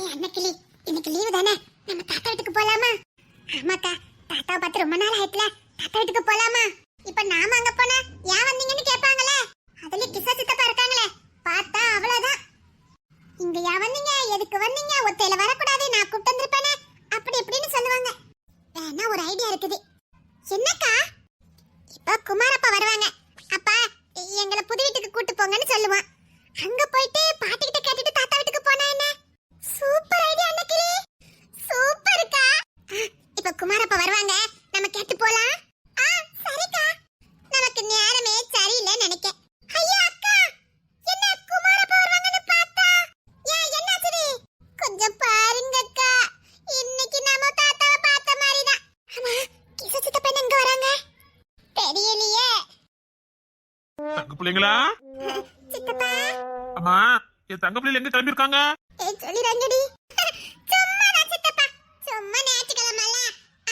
அன்னக்கிளி, இன்னைக்கு லீவு தானே, நம்ம தாத்தா வீட்டுக்கு போலாமா? ஆமாக்கா, தாத்தாவை பார்த்து ரொம்ப நாள் ஆயிட்டுல, தாத்தா வீட்டுக்கு போலாமா? இப்ப நாம அங்க போனா ஏன் வந்தீங்கன்னு கேட்பாங்களே, அதுல கிசா சித்தப்பா இருக்காங்களே, பார்த்தா அவ்வளவுதான். இங்க ஏன் வந்தீங்க, எதுக்கு வந்தீங்க, ஒத்தையில வரக்கூடாது, நான் கூப்பிட்டு வந்திருப்பேனே, அப்படி இப்படின்னு சொல்லுவாங்க. வேணா ஒரு ஐடியா இருக்குது. என்னக்கா? இப்ப குமாரப்பா வருவாங்க. அப்பா எங்களை புது வீட்டுக்கு கூட்டு போங்கன்னு சொல்லுவான். அங்க போயிட்டு பாட்டி கிட்ட கேட்டுட்டு தாத்தா வீட்டுக்கு போனா என்ன? சூப்பர் ஐடியா அன்னக்கிளி, சூப்பர்க்கா. இப்ப குமாரப்பா வருவாங்க, நம்ம கேட்டு போலாம். சரிக்கா. நமக்கு நேரமே சரியில்லை நினைக்க. ஐயா அக்கா, என்ன குமாரப்பா வருவாங்கன்னு பார்த்தா என்னாச்சுடி? கொஞ்சம் பாருங்க அக்கா, இன்னைக்கு நம்ம தாத்தாவை பார்த்த மாதிரி தான். ஆமா, கிசு சித்தப்பா எங்க வராங்க தெரியலையே. தங்க பிள்ளைங்களா? சித்தப்பா. அம்மா, என் தங்க பிள்ளைங்க எங்க கிளம்பி இருக்காங்க? சொல்லிரங்கடி. சும்மா சித்தப்பா, சும்மா ஞாயிற்றுக்கிழமைல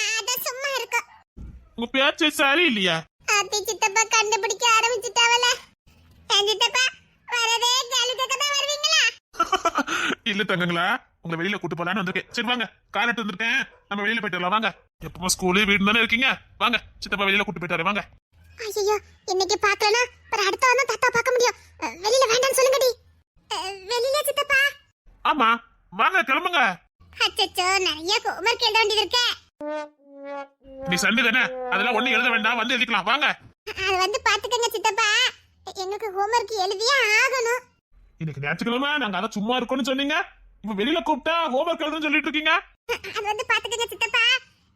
அத சும்மா இருக்கும். உங்க பேச்சு சரி இல்லையா? அத்தி சித்தப்பா கண்டுபிடிக்க ஆரம்பிச்சிட்டாவல. சித்தப்பா வரதே கேளுக்க தான் வருவீங்களா? இல்ல தங்கங்களா, உங்களை வெளியில கூட்டு போலான்னு வந்திருக்கேன். சரி வாங்க, கார் எடுத்து வந்திருக்கேன், நம்ம வெளியில போயிட்டு வரலாம். வாங்க, எப்பவும் ஸ்கூலு வீடு தானே இருக்கீங்க, வாங்க சித்தப்பா வெளியில கூட்டு போயிட்டு வரேன். வாங்க. ஐயோ, இன்னைக்கு பார்க்கலனா அப்புறம் அடுத்த வாரம் தாத்தா பார்க்க முடியும். வெளியில வேண்டாம்னு சொல்லுங்கடி. வெளியில சித்தப்பா. ஆமா, வாங்க கிளம்புங்க. அச்சச்சோ, நிறைய ஹோம்வொர்க் எழுத வேண்டியது இருக்கே. நீ சண்டை தானே, அதெல்லாம் ஒண்ணு எழுத வேண்டாம், வந்து எழுதிக்கலாம். வாங்க. அது வந்து பாத்துக்கங்க சித்தப்பா, எங்களுக்கு ஹோம்வொர்க் எழுதியே ஆகணும். இன்னைக்கு ஞாயிற்றுக்கிழமை, நாங்க அதான் சும்மா இருக்கோம்னு சொன்னீங்க, இப்ப வெளியில கூப்பிட்டா ஹோம்வொர்க் எழுதுன்னு சொல்லிட்டு இருக்கீங்க. அது வந்து பாத்துக்கங்க சித்தப்பா,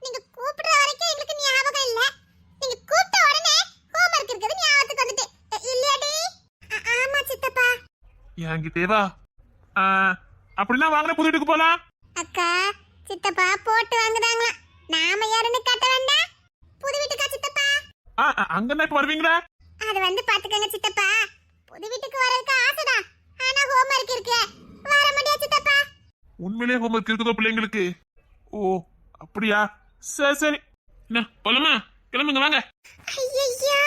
நீங்க கூப்பிடுற வரைக்கும் எங்களுக்கு ஞாபகம் இல்ல, நீங்க கூப்பிட்ட உடனே ஹோம்வொர்க் இருக்குது ஞாபகத்துக்கு வந்துட்டு இல்லையாடி? ஆமா சித்தப்பா. என்கிட்டேவா? அப்படின்னா வாங்க, புது வீட்டுக்கு போலாம். அக்கா, சித்தப்பா போட்டு வாங்குறாங்களா, நாம யாருன்னு காட்ட வேண்டாம். புது வீட்டுக்கா சித்தப்பா? அங்க இப்ப வருவீங்களா? அது வந்து பாத்துக்கங்க சித்தப்பா, புது வீட்டுக்கு வரதுக்கு ஆசைதான், ஆனா ஹோம்வொர்க் இருக்கு, வர முடியாது சித்தப்பா. உண்மையிலேயே ஹோம்வொர்க் இருக்குதோ பிள்ளைங்களுக்கு? ஓ அப்படியா, சரி சரி. என்ன போலாமா? கிளம்புங்க வாங்க. ஐயையோ,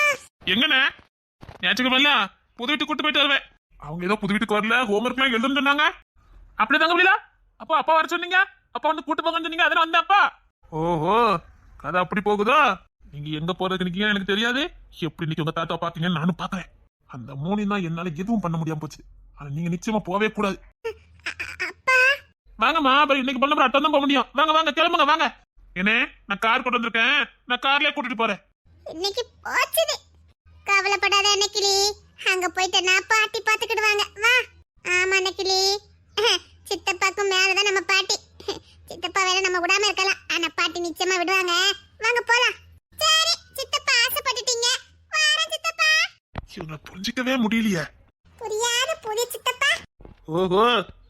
எங்கண்ணே? ஞாயிற்றுக்கிழமை புது வீட்டுக்கு கூட்டு போயிட்டு வருவேன். அவங்க ஏதோ புது வீட்டுக்கு வரல, ஹோம்வொர்க் எல்லாம் எழுதுன்னு சொன்னாங்க. அப்படியே தாங்க முடியல. அப்பா வர சொன்னீங்க, அப்பா வந்து கூட்டு போங்கன்னு சொன்னீங்க, அதெல்லாம் வந்தேன் அப்பா. ஓஹோ, கதை அப்படி போகுதோ? நீங்க எங்க போறதுக்கு நிக்கீங்கன்னு எனக்கு தெரியாது. எப்படி இன்னைக்கு உங்க தாத்தா பாத்தீங்கன்னு நானும் பாக்குறேன். அந்த மூணு தான் என்னால எதுவும் பண்ண முடியாம போச்சு. ஆனா நீங்க நிச்சயமா போவே கூடாது. அப்பா. வாங்கம்மா, இன்னைக்கு பண்ண அட்டம் தான் போக முடியும். வாங்க வாங்க கிளம்புங்க வாங்க. ஏனே, நான் கார் கொண்டு வந்திருக்கேன், நான் கார்லயே கூட்டிட்டு போறேன். இன்னைக்கு போச்சுது. கவலைப்படாத அன்னக்கிளி, அங்க போயிட்டு நான் பாட்டி பாத்துக்கிடுவாங்க. வா. ஆமா அன்னக்கிளி, சித்தப்பாக்கு மேலதான் நம்ம பாட்டி. சித்தப்பா வேற நம்ம விடாம இருக்கலாம், ஆனா பாட்டி நிச்சயமா விடுவாங்க. வாங்க போலாம். சரி சித்தப்பா, ஆசைப்பட்டுட்டீங்க, வாரேன் சித்தப்பா. இவங்களை புரிஞ்சிக்கவே முடியலையே. புரியாத புரிய சித்தப்பா. ஓஹோ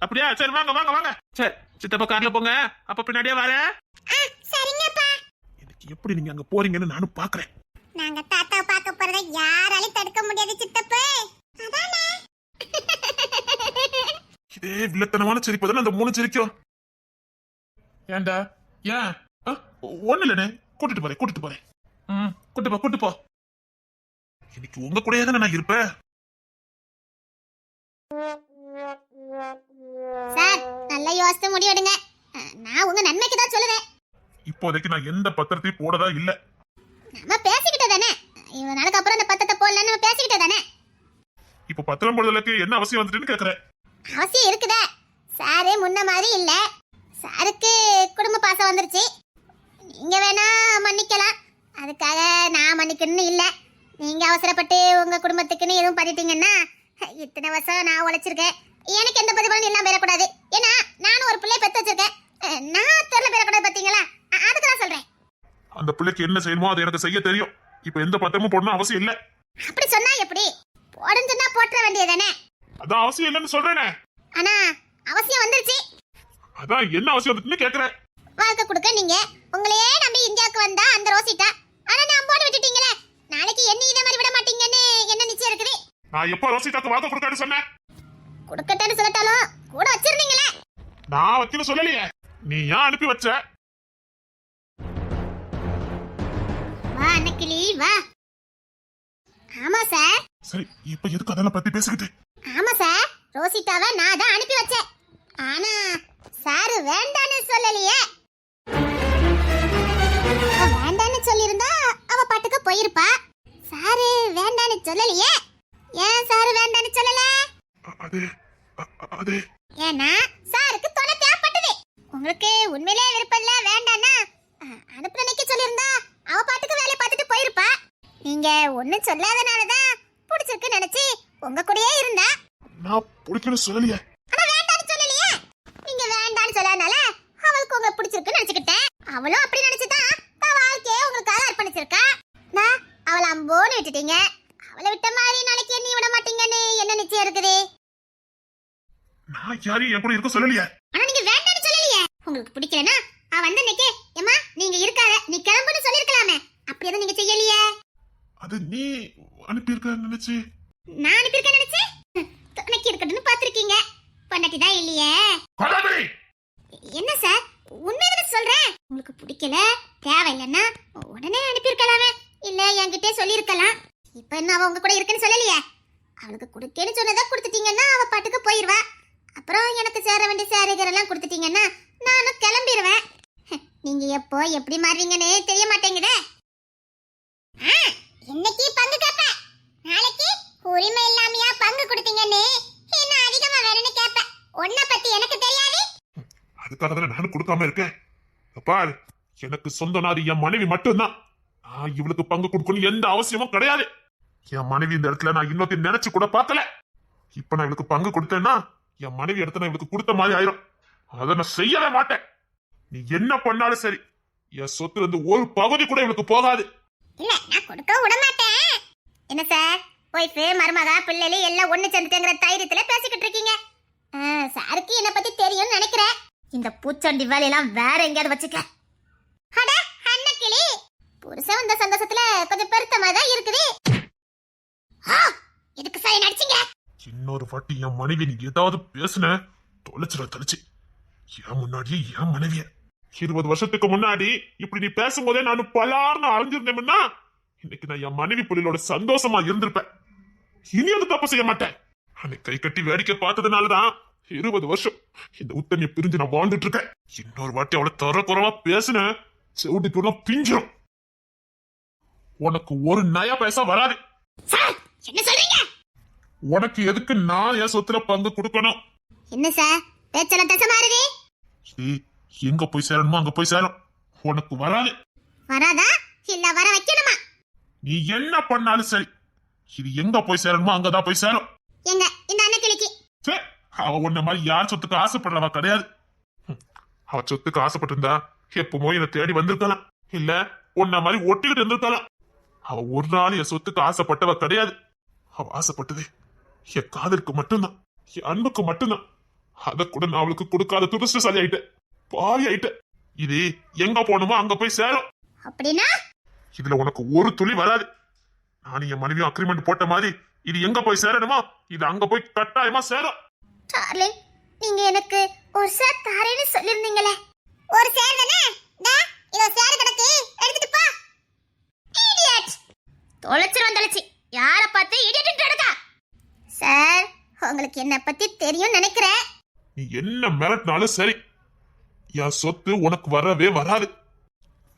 அப்படியா, சரி வாங்க வாங்க வாங்க. சரி சித்தப்பா கார்ல போங்க, அப்ப பின்னாடியே வரேன். சரிங்கப்பா. எனக்கு எப்படி நீங்க அங்க போறீங்கன்னு நானும் பாக்குறேன். நாங்க தாத்தா பார்க்க போறத யாராலையும் தடுக்க முடியாது சித்தப்பா. அதானே? இதே வில்லத்தனமான சிரிப்பு தானே அந்த மூணு சிரிக்கும். ஏண்டா ஏன்? ஒண்ணு இல்லனே, கூட்டிட்டு போறேன். கூட்டு போ. இன்னைக்கு உங்க கூடயே தானே நான் இருப்பேன். சார், நல்லா யோசித்து முடிவெடுங்க. நான் உங்க நன்மைக்கு தான் சொல்லுவேன். இப்போதைக்கு நான் எந்த பத்திரத்தையும் போடதா இல்ல. நம்ம பேசிக்கிட்டே தானே, இவ்வளவு நாளுக்கு அப்புறம் அந்த பத்திரத்தை போடலன்னு நம்ம பேசிக்கிட்டே தானே. இப்ப பத்திரம் போடுறதுக்கு என்ன அவசியம் வந்துட்டுன்னு கேக்குறேன். அவசியம் இருக்குதே. சாரு முன்ன மாதிரி இல்ல, சாருக்கு குடும்ப பாசம் வந்துருச்சு. நீங்க வேணா மன்னிக்கலாம், அதுக்காக நான் மன்னிக்கணும்னு இல்ல. நீங்க அவசரப்பட்டு உங்க குடும்பத்துக்குன்னு எதுவும் பண்ணிட்டீங்கன்னா, இத்தனை வருஷம் நான் உழைச்சிருக்கேன், எனக்கு எந்த பதிலும் எல்லாம் பெறக்கூடாது. ஏன்னா நானும் ஒரு பிள்ளை பெத்து வச்சிருக்கேன், நான் தெருல பெறக்கூடாது. பாத்தீங்களா, அதுக்கு தான் சொல்றேன். அந்த பிள்ளைக்கு என்ன செய்யணுமோ அதை எனக்கு செய்ய தெரியும். இப்ப எந்த பத்திரமும் போடணும் அவசியம் இல்ல. அப்படி சொன்னா எப்படி? போடுன்னு சொன்னா போட்டுற வேண்டியதானே. அதான் அவசியம் இல்லைன்னு சொல்றேனே. ஆனா அவசியம் வந்துருச்சு. அதான் என்ன அவசியம் வந்துட்டுன்னு கேக்குறேன். வாழ்க்கை கொடுக்க நீங்க உங்களையே நம்பி இந்தியாவுக்கு வந்தா அந்த ரோசிட்டா, ஆனா நான் போட்டு விட்டுட்டீங்களே, நாளைக்கு என்ன இதே மாதிரி விட மாட்டீங்கன்னு என்ன நிச்சயம் இருக்குது? நான் எப்ப ரோசிட்டாக்கு வாங்க கொடுக்கான்னு சொன்னேன்? கொடுக்கட்டேன்னு சொல்லட்டாலும் கூட வச்சிருந்தீங்களே. நான் வைக்கணும் சொல்லலையே, நீ ஏன் அனுப்பி வச்ச? வா அன்னக்கிளி வா. ஆமா சார். சரி, இப்ப எதுக்கு அதெல்லாம் பத்தி பேசிக்கிட்டு? ஆமா சார், ரோசிட்டாவை நான் தான் அனுப்பி வச்சேன். ஆனா சாரு வேண்டான்னு சொல்லலையே. வேண்டான்னு சொல்லியிருந்தா அவ பாட்டுக்கு போயிருப்பா. சாரு வேண்டான்னு சொல்லலையே. ஏன் சாரு வேண்டான்னு சொல்லல? அது ஏன்னா சாருக்கு தொலை தேவைப்பட்டது. உங்களுக்கு உண்மையிலே விருப்பம் இல்ல வேண்டான்னா அனுப்புறனைக்கு சொல்லியிருந்தா அவ பாட்டுக்கு வேலையை பார்த்துட்டு போயிருப்பா. நீங்க ஒண்ணும் சொல்லாதனாலதான் பிடிச்சிருக்கு நினைச்சு உங்க கூடயே இருந்தா. நான் பிடிக்கணும் சொல்லலையே. ஆனா வேண்டான்னு சொல்லலையே. நீங்க வேண்டான்னு சொல்லாதனால அவளுக்கு உங்களை பிடிச்சிருக்குன்னு நினைச்சுக்கிட்டேன். அவளும் அப்படி நினைச்சுதான் தான் வாழ்க்கையை உங்களுக்காக அர்ப்பணிச்சிருக்கா. நான் அவளை அம்போன்னு விட்டுட்டீங்க. அவளை விட்ட மாதிரி நாளைக்கு என்ன விட மாட்டீங்கன்னு என்ன நிச்சயம் இருக்குது? நான் யாரையும் என் கூட இருக்க சொல்லலையே. ஆனா நீங்க வேண்டான்னு சொல்லலையே. உங்களுக்கு பிடிக்கலனா அவ வந்த அன்னைக்கு ஏமா நீங்க இருக்காத நீ கிளம்புன்னு சொல்லிருக்கலாமே. அப்படி எதுவும் நீங்க செய்யலையே. அது நீ அனுப்பியிருக்க நினைச்சு. நான் அனுப்பியிருக்கேன் நினைச்சு துணைக்கு இருக்கட்டும்னு பாத்திருக்கீங்க. பண்ணட்டி தான் இல்லையே. என்ன சார் உண்மையில சொல்றேன். உங்களுக்கு பிடிக்கல தேவையில்லைன்னா உடனே அனுப்பியிருக்கலாமே. இல்ல என்கிட்டே சொல்லியிருக்கலாம். இப்ப என்ன அவ உங்க கூட இருக்குன்னு சொல்லலையே. அவளுக்கு கொடுக்கேன்னு சொன்னதா கொடுத்துட்டீங்கன்னா அவ பாட்டுக்கு போயிருவா. அப்புறம் எனக்கு சேர வேண்டிய சேரகரெல்லாம் கொடுத்துட்டீங்கன்னா நானும் கிளம்பிடுவேன். நீங்க எப்போ எப்படி மாறுவீங்கன்னு தெரிய மாட்டேங்குதே. இன்னைக்கு பங்கு கேப்ப, நாளைக்கு உரிமை இல்லாமையா பங்கு கொடுத்தீங்கன்னு என்ன அதிகமா வேணும்னு கேப்ப. உன்னை பத்தி எனக்கு தெரியாது. அதுக்காக தானே நானும் கொடுக்காம இருக்கேன். பாரு எனக்கு சொந்த நாடு என் மனைவி மட்டும்தான். நான் இவளுக்கு பங்கு கொடுக்கணும் எந்த அவசியமும் கிடையாது. என் மனைவி இந்த இடத்துல நான் இன்னொருத்தையும் நினைச்சு கூட பார்க்கல. இப்ப நான் இவளுக்கு பங்கு கொடுத்தேன்னா என் மனைவி இடத்துல நான் இவளுக்கு கொடுத்த மாதிரி ஆயிரும். அதை நான் செய்யவே மாட்டேன். நீ என்ன பண்ணாலும் சரி என் சொத்துல இருந்து ஒரு பகுதி கூட இவளுக்கு போகாது. இல்ல நான் கொடுக்க விட மாட்டேன். என்ன சார் ஒய்ஃப் மருமகா பிள்ளைல எல்லாம் ஒண்ணு சேர்ந்துட்டேங்கிற தைரியத்துல பேசிக்கிட்டு இருக்கீங்க. சாருக்கு என்ன பத்தி தெரியும்னு நினைக்கிறேன். இந்த பூச்சண்டி வேலையெல்லாம் வேற எங்கேயாவது வச்சுக்க. அட அன்னக்கிளி புருஷன் இந்த சந்தோஷத்துல கொஞ்சம் பெருத்தமா தான் இருக்குது. எதுக்கு சார் நடிச்சீங்க? இன்னொரு வாட்டி என் மனைவி நீ ஏதாவது பேசுன தொலைச்சிட தொலைச்சு. என் முன்னாடியே என் மனைவிய 20 வருஷத்துக்கு முன்னாடி இப்படி நீ பேசும்போதே நான் பலார்னு அரைஞ்சிருந்தேன்னா இன்னைக்கு நான் என் மனைவி புள்ளியோட சந்தோஷமா இருந்திருப்பேன். இனி அது தப்பு செய்ய மாட்டேன். அன்னைக்கு கை கட்டி வேடிக்கை பார்த்ததுனாலதான் 20 வருஷம் இந்த உத்தமையை பிரிஞ்சு நான் வாழ்ந்துட்டு இருக்கேன். இன்னொரு வாட்டி அவளை தர குறவா பேசுன செவுட்டுக்குள்ள பிஞ்சிடும். உனக்கு ஒரு நயா பைசா வராது. என்ன சொல்றீங்க? உனக்கு எதுக்கு நான் என் சொத்துல பங்கு கொடுக்கணும்? என்ன சார் பேச்சல தசை மாறுது. எங்க போய் சேரணுமோ அங்க போய் சேரும். உனக்கு வராது. வராதா இல்ல வர வைக்கணுமா? நீ என்ன பண்ணாலும் சரி இது எங்க போய் சேரணுமோ அங்கதான் போய் சேரும். எங்க இந்த அன்னக்கிளிக்கு அவ உன்ன மாதிரி யார் சொத்துக்கு ஆசைப்படுறவா கிடையாது. அவ சொத்துக்கு ஆசைப்பட்டிருந்தா எப்பமோ என்னை தேடி வந்திருக்கலாம். இல்ல உன்ன மாதிரி ஒட்டிக்கிட்டு இருந்திருக்கலாம். அவ ஒரு நாள் என் சொத்துக்கு ஆசைப்பட்டவ கிடையாது. அவ ஆசைப்பட்டது என் காதலுக்கு மட்டும்தான், என் அன்புக்கு மட்டும்தான். அத கூட நான் அவளுக்கு கொடுக்காத துரஷ்டசாலி ஆயிட்டேன், பாவி ஆயிட்டேன். இது எங்க போகணுமோ அங்க போய் சேரும். அப்படின்னா இதுல உனக்கு ஒரு துளி வராது. நான் என் மனைவியும் அக்ரிமெண்ட் போட்ட மாதிரி இது எங்க போய் சேரணுமோ இது அங்க போய் கட்டாயமா சேரும். டார்லிங் நீங்க எனக்கு ஒரு சேர் தாரேன்னு சொல்லிருந்தீங்களே. ஒரு சேர் தானே டா இதோ சேர் கிடக்கு எடுத்துட்டு போ. இடியட் தொலைச்சிரும் தொலைச்சி யார பார்த்து இடியட்னு எடுக்க. சார் உங்களுக்கு என்ன பத்தி தெரியும் நினைக்கிறேன். நீ என்ன மிரட்டினாலும் சரி என் சொத்து உனக்கு வரவே வராது.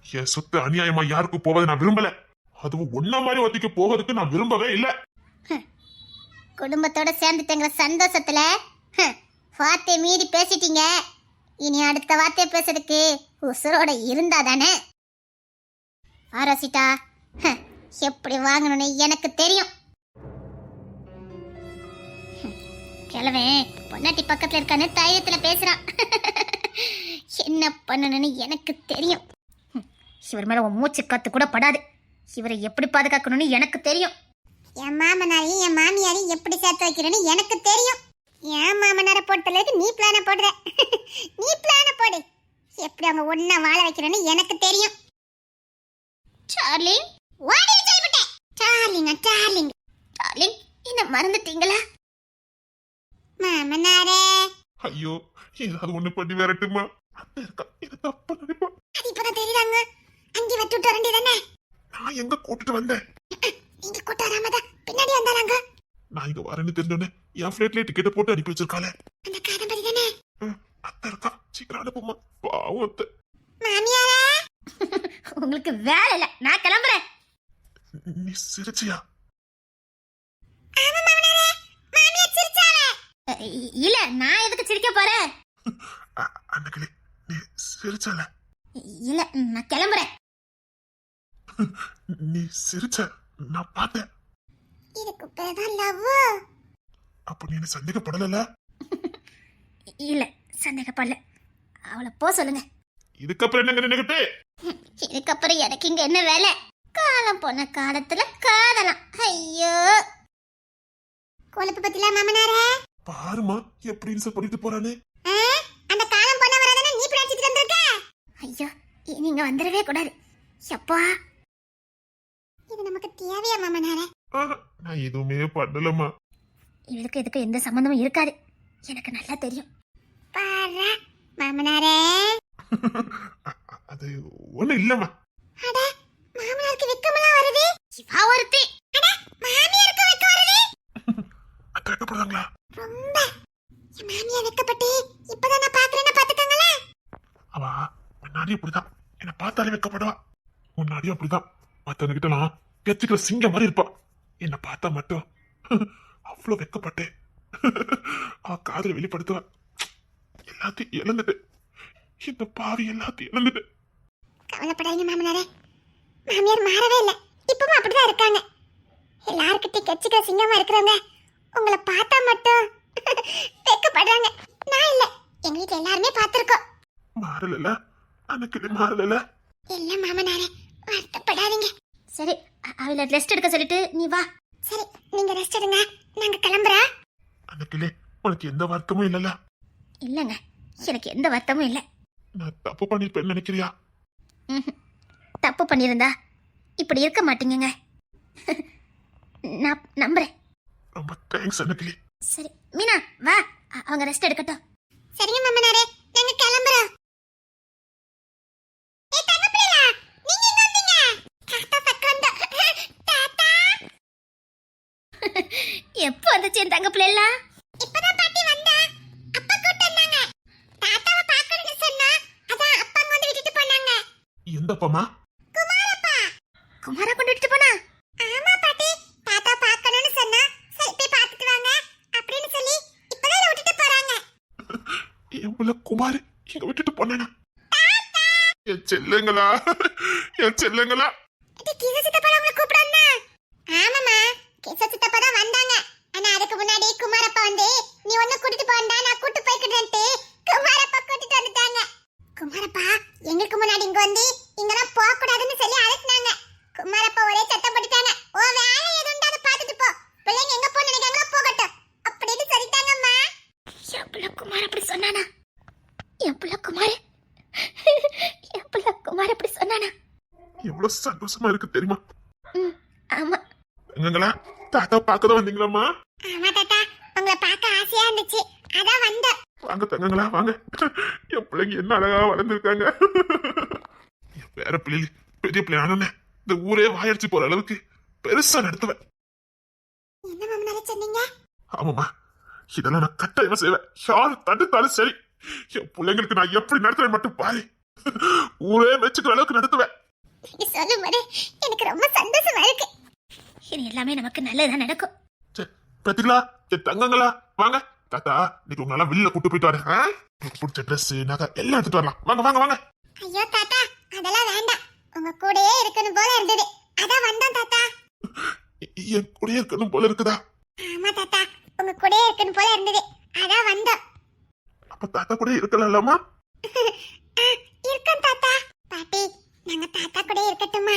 என் சொத்து அநியாயமா யாருக்கு போவதை நான் விரும்பல. அதுவும் ஒன்ன மாதிரி ஒத்திக்கு போவதுக்கு நான் விரும்பவே இல்லை. குடும்பத்தோட சேர்ந்துட்டேங்கிற சந்தோஷத்துல வார்த்தையை மீறி பேசிட்டீங்க. இனி அடுத்த வார்த்தையை பேசுறதுக்கு உசுரோட இருந்தா தானே. ஆரோசிட்டா எப்படி வாங்கணும்னு எனக்கு தெரியும். கிழவன் பொன்னாட்டி பக்கத்துல இருக்கான்னு தைரியத்துல பேசுறான். என்ன பண்ணணும்னு எனக்கு தெரியும். இவர் மேல உன் மூச்சு காத்து கூட படாது. இவரை எப்படி பாதுகாக்கணும்னு எனக்கு தெரியும். என் மாமனாரையும் என் மாமியாரையும் எப்படி சேர்த்து வைக்கிறேன்னு எனக்கு தெரியும். என் மாமனாரை போட்டதுக்கு நீ பிளான போடுற. நீ பிளான போடு. எப்படி அவங்க ஒன்னா வாழ வைக்கிறேன்னு எனக்கு தெரியும். டார்லிங் வாடி சொல்லிவிட்டேன். டார்லிங் டார்லிங் டார்லிங் என்ன மறந்துட்டீங்களா? மாமனாரே ஐயோ ஏதாவது ஒண்ணு பண்ணி வரட்டுமா? அத்தை இருக்கா இது தப்பா நினைப்பா. அது இப்பதான் தெரியுறாங்க. அங்கே விட்டுட்டு வரண்டி தானே. நான் எங்க கூட்டிட்டு வந்தேன்? நீங்க கூட்டாராமதா பின்னாடி வந்தாங்க. நான் இங்க வரேன்னு தெரிஞ்சோன்னே என் பிளைட்லயே டிக்கெட் போட்டு அனுப்பி வச்சிருக்காளே அந்த காதம்பரி தானே. அத்தை இருக்கா சீக்கிரம் அனுப்புமா, பாவம் அத்தை. மாமியாரே உங்களுக்கு வேலை இல்ல, நான் கிளம்புறேன். நீ சிரிச்சியா? ஆமா மாமனாரே, மாமியார் சிரிச்சாளே. இல்ல, நான் எதுக்கு சிரிக்க போறேன்? அன்னைக்கு நீ சிரிச்சல. இல்ல, நான் கிளம்புறேன். நீ சிரிச்ச நான் பார்த்தேன். இதுக்கு பேர்தான் லவ். அப்ப நீ என்ன சந்தேகப்படல? இல்ல, சந்தேகப்படல. அவளை போ சொல்லுங்க. இதுக்கப்புறம் என்னங்க நினைக்கிட்டு? இதுக்கப்புறம் எனக்கு இங்க என்ன வேலை? காலம் போன காலத்துல காதலாம். ஐயோ, கொழுப்பு பத்தில மாமனாரே. பாருமா எப்படி இன்சல்ட் பண்ணிட்டு போறானே. அந்த காலம் போன வரதானே நீ பிராச்சிட்டு வந்திருக்க. ஐயோ, நீங்க வந்துடவே கூடாது. எப்பா, இது நமக்கு தேவையா மாமனாரே? நான் எதுவுமே பண்ணலமா. இவளுக்கு இதுக்கு எந்த சம்பந்தமும் இருக்காது, எனக்கு நல்லா தெரியும். பாரா மாமனாரே. அது ஒண்ணு இல்லம்மா. அட, மாமனாருக்கு வெக்கமெல்லாம் வருது. இவா ஒருத்தி. அட, மாமியாருக்கு வெக்க வருது. அத்தை வெக்கப்படுறாங்களா? ரொம்ப. என் மாமியார் வெக்கப்பட்டு இப்பதான் நான் பாக்குறேன்னு பாத்துக்கங்களே. அவ முன்னாடி அப்படிதான் என்ன பார்த்தாலே வெக்கப்படுவா. முன்னாடியும் அப்படிதான் மத்தவங்க கிட்டலாம் கெச்சிக்கிற சிங்கம் மாதிரி இருப்பா. என்ன பார்த்தா மட்டும் அவ்வளவு வெக்கப்பட்டேன். அவ காதல வெளிப்படுத்துவா. எல்லாத்தையும் இழந்துட்டு, இந்த பாவி எல்லாத்தையும் இழந்துட்டு. கவலைப்படாதீங்க மாமனாரே, மாமியார் மாறவே இல்லை. இப்பவும் அப்படிதான் இருக்காங்க. எல்லாருக்கிட்டையும் கெச்சிக்கிற சிங்கமா இருக்கிறவங்க உங்களை பார்த்தா மட்டும் வெக்கப்படுறாங்க. நான் இல்ல, எங்க வீட்டுல எல்லாருமே பார்த்திருக்கோம். மாறல அன்னைக்கு மாறல. இல்ல மாமனாரே, வருத்தப்படாதீங்க. சரி, அவளை ரெஸ்ட் எடுக்க சொல்லிட்டு நீ வா. சரி, நீங்க ரெஸ்ட் எடுங்க, நாங்க கிளம்புறோம். அன்னைக்கிலே உனக்கு எந்த வருத்தமும் இல்லல? இல்லங்க, எனக்கு எந்த வருத்தமும் இல்ல. நான் தப்பு பண்ணிருப்பேன்னு நினைக்கிறியா? தப்பு பண்ணியிருந்தா இப்படி இருக்க மாட்டீங்கங்க. நான் நம்புறேன். ரொம்ப தேங்க்ஸ் அன்னைக்கிலே. சரி மீனா, வா, அவங்க ரெஸ்ட் எடுக்கட்டும். சரிங்க மாமனாரே, நாங்க கிளம்புறோம். ஏய் தங்கப்பிள்ளை, நீங்க எங்க வந்தீங்க? தாத்தா பக்கம்டா. தாத்தா எப்போ வந்துச்சு என் தங்க பிள்ளைலாம்? இப்பதான் பாட்டி வந்தா. அப்பா கூட்டி வந்தாங்க. தாத்தாவை பார்க்கணும்னு சொன்னா, அதான் அப்பா அங்க வந்து விட்டுட்டு போனாங்க. எந்த அப்பமா? குமாரப்பா. குமாரா கொண்டு விட்டுட்டு போனா? ஆமா பாட்டி, தாத்தா பார்க்கணும்னு சொன்னா, சரி போய் பார்த்துட்டு வாங்க அப்படின்னு சொல்லி இப்பதான் விட்டுட்டு போறாங்க. என் புள்ள குமார் இங்க விட்டுட்டு போனேனா? என் செல்லுங்களா, என் செல்லுங்களா. இது கிச சித்தப்பா உங்களை கூப்பிடுறா? ஆமாமா, கிச சித்தப்பா தான் வந்தாங்க. ஆனா அதுக்கு முன்னாடி குமாரப்பா வந்து நீ ஒண்ணு கூட்டிட்டு போண்டா, நான் கூட்டி போய்க்கிறேன்ட்டு குமாரப்பா கூட்டிட்டு வந்துட்டாங்க. குமாரப்பா எங்களுக்கு முன்னாடி இங்க வந்து இங்கலாம் போக கூடாதுன்னு சொல்லி அழைச்சாங்க. குமாரப்பா ஒரே சத்தம் போட்டுட்டாங்க. ஓ வேலை எதுண்டா அதை பார்த்துட்டு போ, பிள்ளைங்க எங்க போக நினைக்காங்களோ போகட்டும் அப்படின்னு சொல்லிட்டாங்கம்மா. என் பிள்ளை குமார் அப்படி சொன்னானா? என் பிள்ளை குமார் என் பிள்ளை குமார் அப்படி சொன்னானா? எவ்வளவு சந்தோஷமா இருக்கு தெரியுமா? ஆமா. எங்களா தாத்தா பார்க்கதான் வந்தீங்களாம்மா? ஆமா தாத்தா, உங்களை பார்க்க ஆசையா இருந்துச்சு, அதான் வந்தோம். வாங்க தங்கங்களா வாங்க. என் பிள்ளைங்க என்ன அழகா வளர்ந்துருக்காங்க. என் பேர பிள்ளை பெரிய பிள்ளையான இந்த ஊரே வாயடிச்சு போற அளவுக்கு பெருசா நடத்துவேன். என்ன மாமனாரே சொன்னீங்க? ஆமாமா, இதெல்லாம் நான் கட்டாயமா செய்வேன். யாரு தடுத்தாலும் சரி, என் பிள்ளைங்களுக்கு நான் எப்படி நடத்துவேன் மட்டும் பாரு. ஊரே மெச்சுக்கிற அளவுக்கு நடத்துவேன். நீங்க சொல்லும் போது எனக்கு ரொம்ப சந்தோஷமா இருக்கு. இது எல்லாமே நமக்கு நல்லதா நடக்கும். சரி பாத்தீங்களா என் தங்கங்களா, வாங்க தாத்தா இன்னைக்கு உங்களால வெளியில கூட்டு போயிட்டு வரேன். உங்களுக்கு பிடிச்ச ட்ரெஸ் நகை எல்லாம் எடுத்துட்டு வரலாம். வாங்க வாங்க வாங்க. ஐயோ தாத்தா, அதெல்லாம் வேண்டாம். உங்க கூடயே இருக்கணும் போல இருந்தது, அதான் வந்தோம் தாத்தா. என் கூடயே இருக்கணும் போல இருக்குதா? ஆமா தாத்தா, உங்க கூடயே இருக்கணும் போல இருந்தது, அதான் வந்தோம். அப்ப தாத்தா கூட இருக்கலாமா? இருக்கோம் தாத்தா. பாட்டி, நாங்க தாத்தா கூட இருக்கட்டுமா?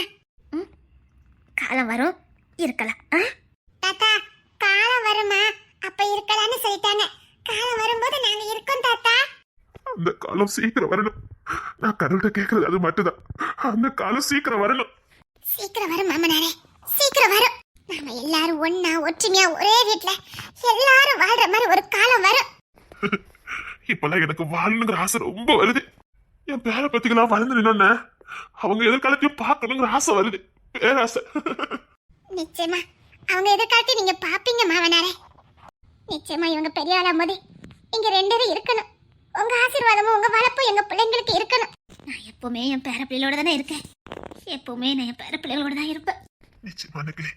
காலம் வரும், இருக்கலாம். தாத்தா, காலம் வருமா? அப்ப இருக்கலாம்னு சொல்லிட்டாங்க. காலம் வரும்போது நாங்க இருக்கோம் தாத்தா. அந்த காலம் சீக்கிரம் வரணும். நான் கடவுள்கிட்ட கேட்கறது அது மட்டும்தான். அந்த காலம் சீக்கிரம் வரணும். சீக்கிரம் வரும் மாமனாரே, சீக்கிரம் வரும். நாம எல்லாரும் ஒண்ணா ஒற்றுமையா ஒரே வீட்ல எல்லாரும் வாழ்ற மாதிரி ஒரு காலம் வரும். இப்பெல்லாம் எனக்கு வாழணுங்கிற ஆசை ரொம்ப வருது. என் பேர பத்திகளா வளர்ந்து நின்னோன்ன அவங்க எதிர்காலத்தையும் பார்க்கணுங்கிற ஆசை வருது, பேராசை. நிச்சயமா அவங்க எதிர்காலத்தை நீங்க பாப்பீங்க மாமனாரே. நிச்சயமா இவங்க பெரிய ஆளாம் போது நீங்க ரெண்டு பேரும் இருக்கணும், உங்க ஆசீர்வாதமும் உங்க வளர்ப்பும் எங்க பிள்ளைங்களுக்கு இருக்கணும். நான் எப்பவுமே என் பேர பிள்ளைகளோட தானே இருக்கேன். எப்பவுமே நான் என் பேர பிள்ளைகளோட தான் இருப்பேன். நிச்சயமா அன்னைக்கிளி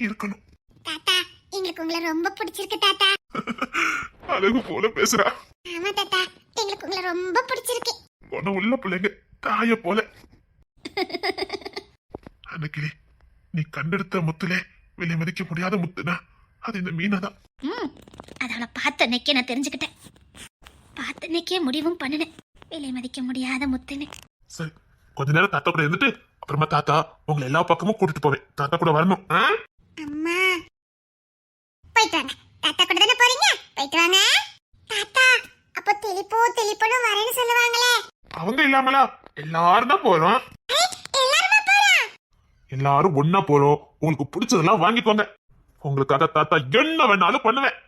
இருக்கணும். தாத்தா எங்களுக்கு உங்களை ரொம்ப பிடிச்சிருக்கு தாத்தா. அழகு போல பேசுறா. ஆமா தாத்தா எங்களுக்கு உங்களை ரொம்ப பிடிச்சிருக்கு. உன உள்ள பிள்ளைங்க தாய போல. அன்னைக்கிளி நீ கண்டெடுத்த முத்துல விலை மதிக்க முடியாத முத்துனா அது இந்த மீனாதான். அது அவளை பார்த்த அன்னைக்கே நான் தெரிஞ்சுக்கிட்டேன். பார்த்த அன்னைக்கே முடிவும் பண்ணினேன். விலை மதிக்க முடியாத முத்துன்னு. சரி கொஞ்ச நேரம் தாத்தா கூட இருந்துட்டு அப்புறமா தாத்தா உங்களை எல்லா பக்கமும் கூட்டிட்டு போவேன். தாத்தா கூட வரணும். அம்மா போயிட்டு வாங்க. தாத்தா கூட தானே போறீங்க, போயிட்டு வாங்க. தாத்தா அப்போ தெளிப்போன்னு வரேன்னு சொல்லுவாங்களே, அவங்க இல்லாமலா எல்லாரும் தான் போறோம். எல்லாருமா போறோம்? எல்லாரும் ஒன்னா போறோம். உங்களுக்கு பிடிச்சதெல்லாம் வாங்கிக்கோங்க. உங்களுக்காக தாத்தா என்ன வேணாலும் பண்ணுவேன்.